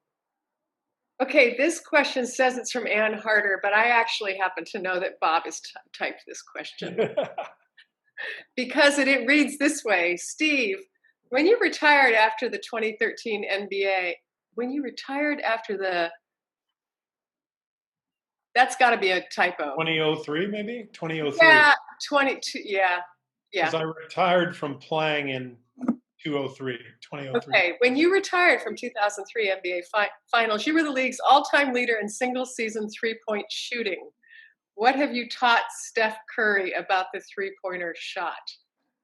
[SPEAKER 1] Okay, this question says it's from Ann Harder, but I actually happen to know that Bob has typed this question because it reads this way: Steve, when you retired after the 2013 NBA, that's got to be a typo.
[SPEAKER 4] 2003, maybe 2003.
[SPEAKER 1] Yeah, 22. Yeah.
[SPEAKER 4] Because I retired from playing in 2003.
[SPEAKER 1] Okay, when you retired from 2003 NBA Finals, you were the league's all-time leader in single-season three-point shooting. What have you taught Steph Curry about the three-pointer shot?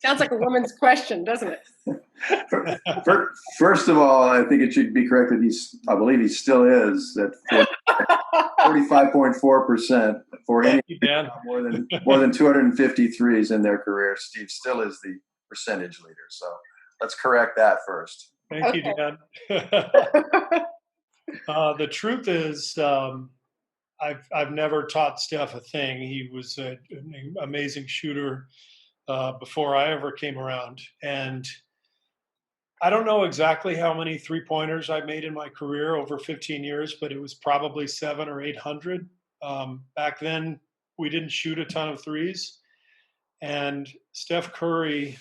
[SPEAKER 1] Sounds like a woman's question, doesn't it?
[SPEAKER 3] First of all, I think it should be corrected. I believe he still is at 45.4% for any more than 253s in their career. Steve still is the percentage leader. So let's correct that first.
[SPEAKER 4] Thank you, Dan. The truth is, I've never taught Steph a thing. He was an amazing shooter before I ever came around. And I don't know exactly how many three-pointers I made in my career over 15 years, but it was probably 700 or 800. Back then, we didn't shoot a ton of threes. And Steph Curry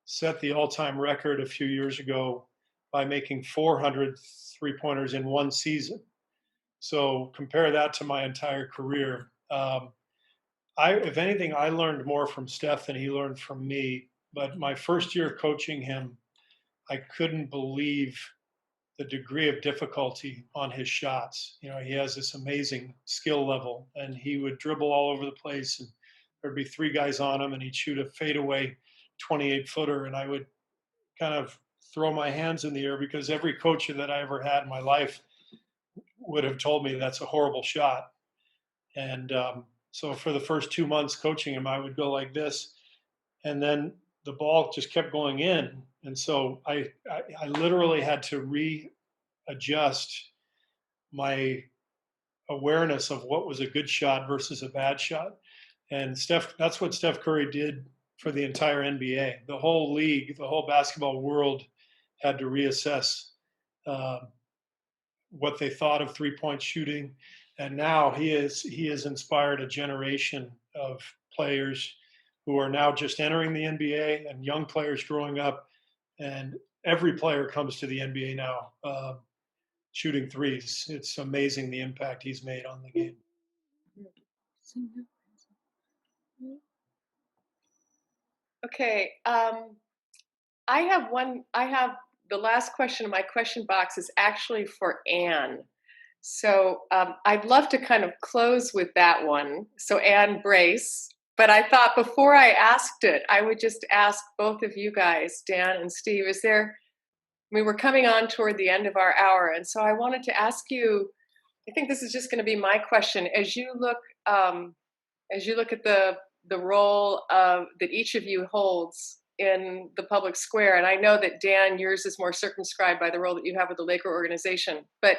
[SPEAKER 4] set the all-time record a few years ago by making 400 three-pointers in one season. So compare that to my entire career. If anything, I learned more from Steph than he learned from me. But my first year coaching him, I couldn't believe the degree of difficulty on his shots. You know, he has this amazing skill level, and he would dribble all over the place, and there'd be 3 guys on him, and he'd shoot a fadeaway 28-footer, and I would kind of throw my hands in the air because every coach that I ever had in my life would have told me that's a horrible shot. And so for the first 2 months coaching him, I would go like this, and then the ball just kept going in. And so I literally had to readjust my awareness of what was a good shot versus a bad shot. And that's what Steph Curry did for the entire NBA. The whole league, the whole basketball world had to reassess what they thought of three-point shooting. And now he has inspired a generation of players who are now just entering the NBA and young players growing up. And every player comes to the NBA now shooting threes. It's amazing the impact he's made on the game.
[SPEAKER 1] Okay, I have the last question in my question box is actually for Anne. So I'd love to kind of close with that one. So Anne, brace. But I thought before I asked it, I would just ask both of you guys, Dan and Steve, we're coming on toward the end of our hour. And so I wanted to ask you, I think this is just going to be my question. As you look at the role that each of you holds in the public square, and I know that Dan, yours is more circumscribed by the role that you have with the Laker organization, but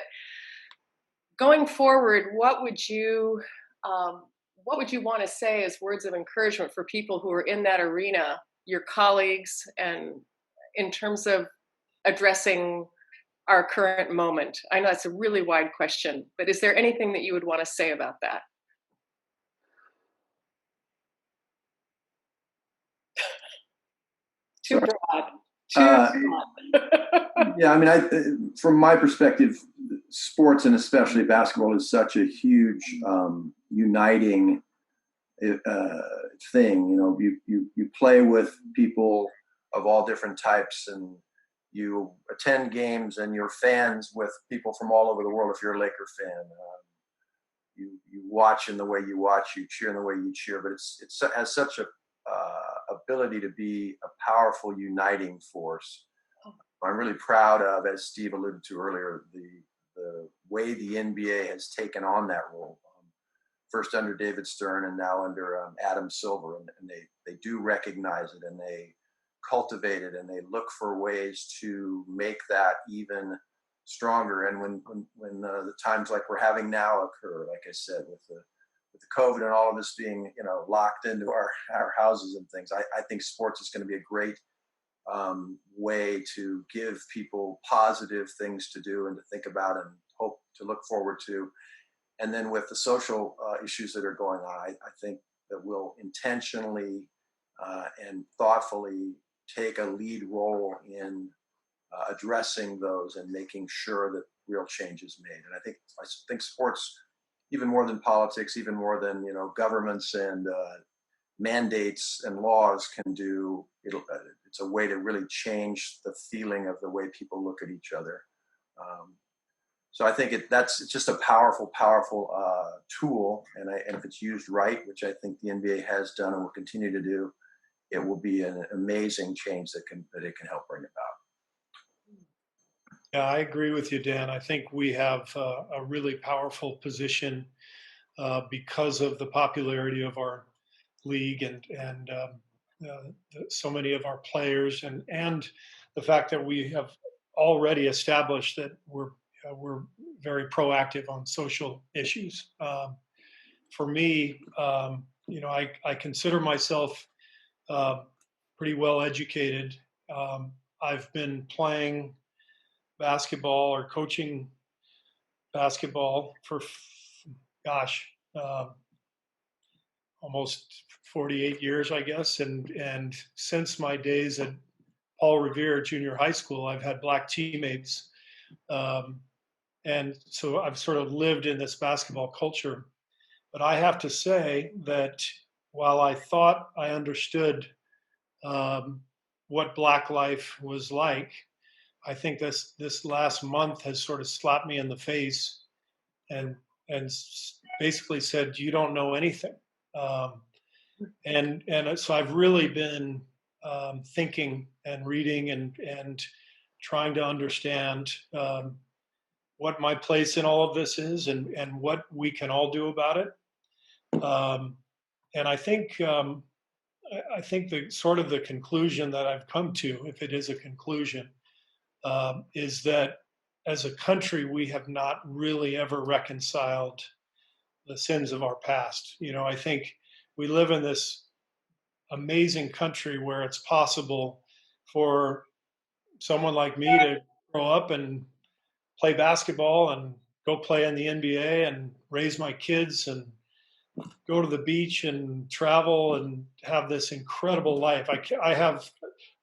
[SPEAKER 1] going forward, what would you want to say as words of encouragement for people who are in that arena, your colleagues, and in terms of addressing our current moment? I know that's a really wide question, but is there anything that you would want to say about that? Too broad.
[SPEAKER 3] Yeah, I mean, from my perspective, sports and especially basketball is such a huge uniting thing. You know, you play with people of all different types, and you attend games, and you're fans with people from all over the world. If you're a Laker fan, you watch in the way you watch, you cheer in the way you cheer. But it has such a ability to be a powerful uniting force. I'm really proud of, as Steve alluded to earlier, the way the NBA has taken on that role. First under David Stern and now under Adam Silver, and they do recognize it, and they cultivate it, and they look for ways to make that even stronger. And when the times like we're having now occur, like I said, with the COVID and all of us being, locked into our houses and things, I think sports is going to be a great way to give people positive things to do and to think about and hope to look forward to. And then with the social issues that are going on, I think that we'll intentionally and thoughtfully take a lead role in addressing those and making sure that real change is made. And I think sports, even more than politics, even more than governments and mandates and laws can do, it's a way to really change the feeling of the way people look at each other. So I think it's just a powerful tool, and if it's used right, which I think the NBA has done and will continue to do, it will be an amazing change that it can help bring about.
[SPEAKER 4] Yeah, I agree with you, Dan. I think we have a really powerful position because of the popularity of our league and so many of our players, and the fact that we have already established that we're very proactive on social issues. For me, I consider myself pretty well educated. I've been playing basketball or coaching basketball for, almost 48 years, I guess. And since my days at Paul Revere Junior High School, I've had black teammates. And so I've sort of lived in this basketball culture. But I have to say that while I thought I understood what black life was like, I think this last month has sort of slapped me in the face and basically said, you don't know anything. And so I've really been thinking and reading and trying to understand what my place in all of this is and what we can all do about it. And I think the sort of the conclusion that I've come to, if it is a conclusion, is that as a country, we have not really ever reconciled the sins of our past. I think we live in this amazing country where it's possible for someone like me to grow up and play basketball and go play in the NBA and raise my kids and go to the beach and travel and have this incredible life. I have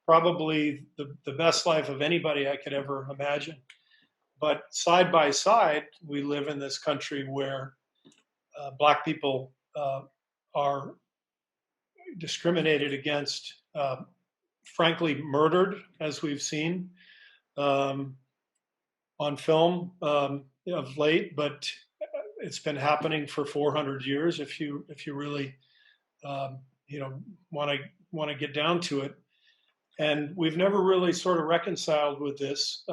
[SPEAKER 4] probably the best life of anybody I could ever imagine. But side by side, we live in this country where Black people are discriminated against, frankly, murdered, as we've seen on film of late. But it's been happening for 400 years. If you really want to get down to it. And we've never really sort of reconciled with this.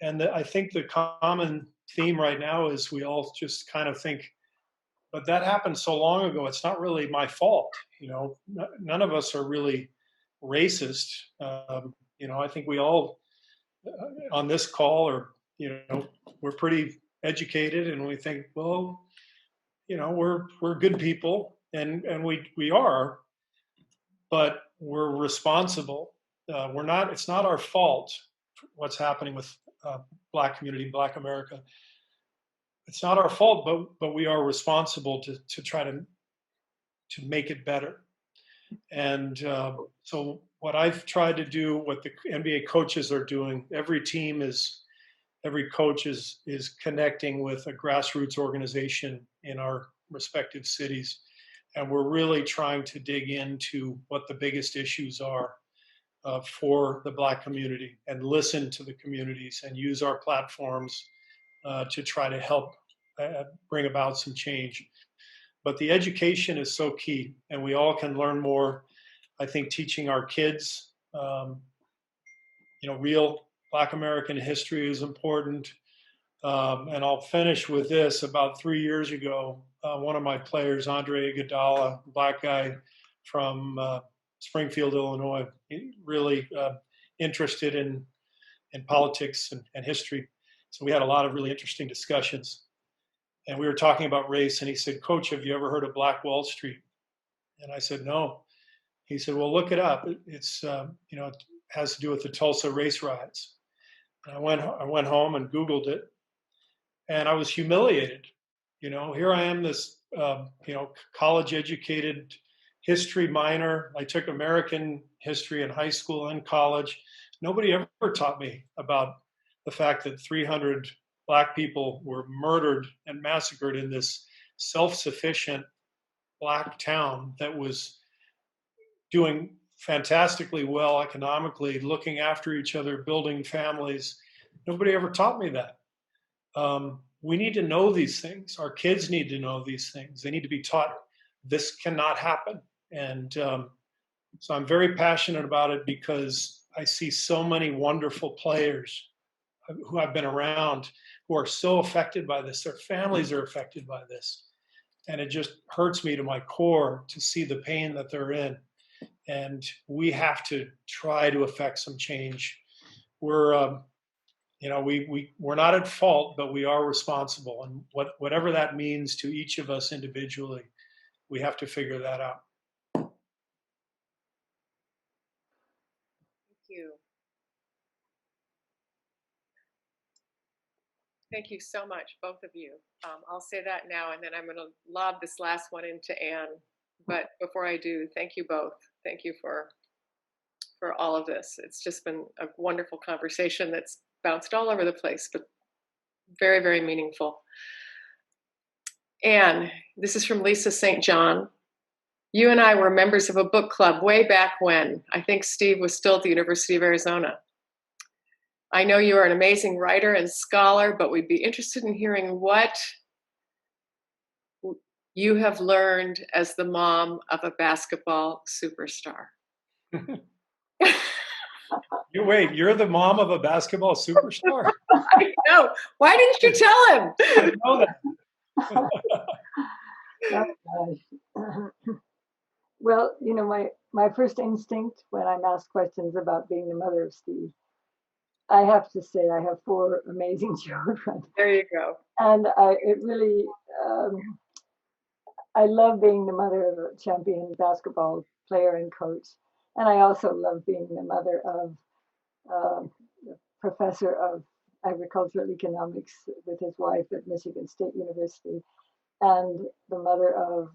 [SPEAKER 4] And I think the common theme right now is we all just kind of think, but that happened so long ago. It's not really my fault. None of us are really racist. I think we all on this call are, we're pretty educated, and we think, well, we're good people, and we are, but we're responsible. We're not. It's not our fault what's happening with Black community, Black America. It's not our fault, but we are responsible to try to make it better. And so what I've tried to do, what the NBA coaches are doing, every coach is connecting with a grassroots organization in our respective cities, and we're really trying to dig into what the biggest issues are for the Black community, and listen to the communities and use our platforms to try to help bring about some change. But the education is so key, and we all can learn more. I think teaching our kids, real Black American history is important. And I'll finish with this. About 3 years ago, one of my players, Andre Iguodala, Black guy from Springfield, Illinois, really interested in politics and history. So we had a lot of really interesting discussions. And we were talking about race, and he said, "Coach, have you ever heard of Black Wall Street?" And I said, "No." He said, "Well, look it up. It's it has to do with the Tulsa race riots." And I went home and Googled it, and I was humiliated. Here I am, this college educated history minor. I took American history in high school and college. Nobody ever taught me about the fact that 300 Black people were murdered and massacred in this self-sufficient Black town that was doing fantastically well economically, looking after each other, building families. Nobody ever taught me that. We need to know these things. Our kids need to know these things. They need to be taught this cannot happen. And so I'm very passionate about it, because I see so many wonderful players who I've been around who are so affected by this. Their families are affected by this. And it just hurts me to my core to see the pain that they're in. And we have to try to affect some change. We're not at fault, but we are responsible. And whatever that means to each of us individually, we have to figure that out.
[SPEAKER 1] Thank you. Thank you so much, both of you. I'll say that now, and then I'm going to lob this last one into Anne. But before I do, thank you both. Thank you for all of this. It's just been a wonderful conversation that's bounced all over the place, but very, very meaningful. Anne, this is from Lisa St. John. You and I were members of a book club way back when. I think Steve was still at the University of Arizona. I know you are an amazing writer and scholar, but we'd be interested in hearing what you have learned as the mom of a basketball superstar.
[SPEAKER 4] You're the mom of a basketball superstar?
[SPEAKER 1] I know. Why didn't you tell him?
[SPEAKER 4] I didn't know that.
[SPEAKER 2] Oh, gosh. Well, you know, my first instinct when I'm asked questions about being the mother of Steve, I have to say I have 4 amazing children,
[SPEAKER 1] There you go.
[SPEAKER 2] and it really I love being the mother of a champion basketball player and coach, and I also love being the mother of professor of agricultural economics with his wife at Michigan State University, and the mother of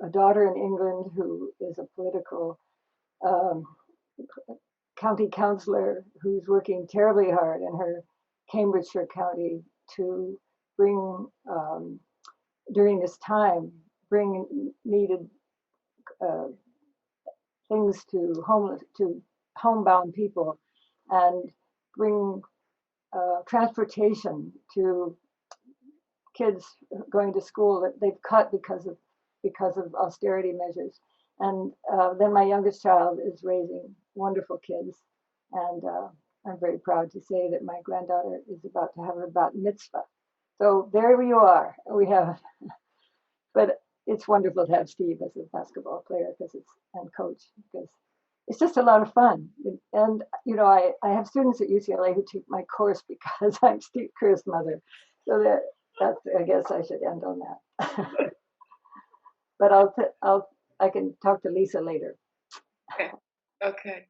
[SPEAKER 2] a daughter in England who is a political um, county councillor who's working terribly hard in her Cambridgeshire county to bring, during this time, bring needed uh, things to homebound people and bring transportation to kids going to school that they've cut because of austerity measures. And then my youngest child is raising wonderful kids, and I'm very proud to say that my granddaughter is about to have her bat mitzvah. So there we are. We have, but it's wonderful to have Steve as a basketball player and coach, because it's just a lot of fun. And you know, I have students at UCLA who take my course because I'm Steve Kerr's mother. So that's I guess I should end on that. But I can talk to Lisa later.
[SPEAKER 1] Okay.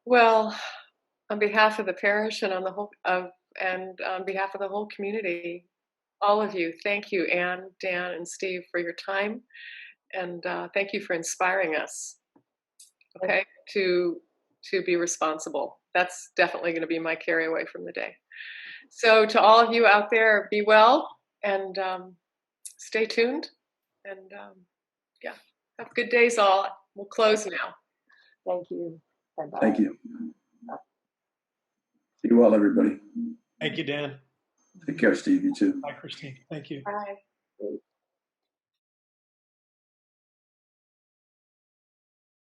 [SPEAKER 1] Well, on behalf of the parish and on behalf of the whole community, all of you, thank you, Anne, Dan, and Steve, for your time, and thank you for inspiring us. Okay, to be responsible. That's definitely going to be my carry away from the day. So, to all of you out there, be well and stay tuned. And yeah, have good days, all. We'll close now.
[SPEAKER 2] Thank you. Bye-bye.
[SPEAKER 3] Thank you. Be well, everybody.
[SPEAKER 4] Thank you, Dan.
[SPEAKER 3] Take care, Steve. You too.
[SPEAKER 4] Bye, Christine. Thank you.
[SPEAKER 1] Bye.
[SPEAKER 2] Great.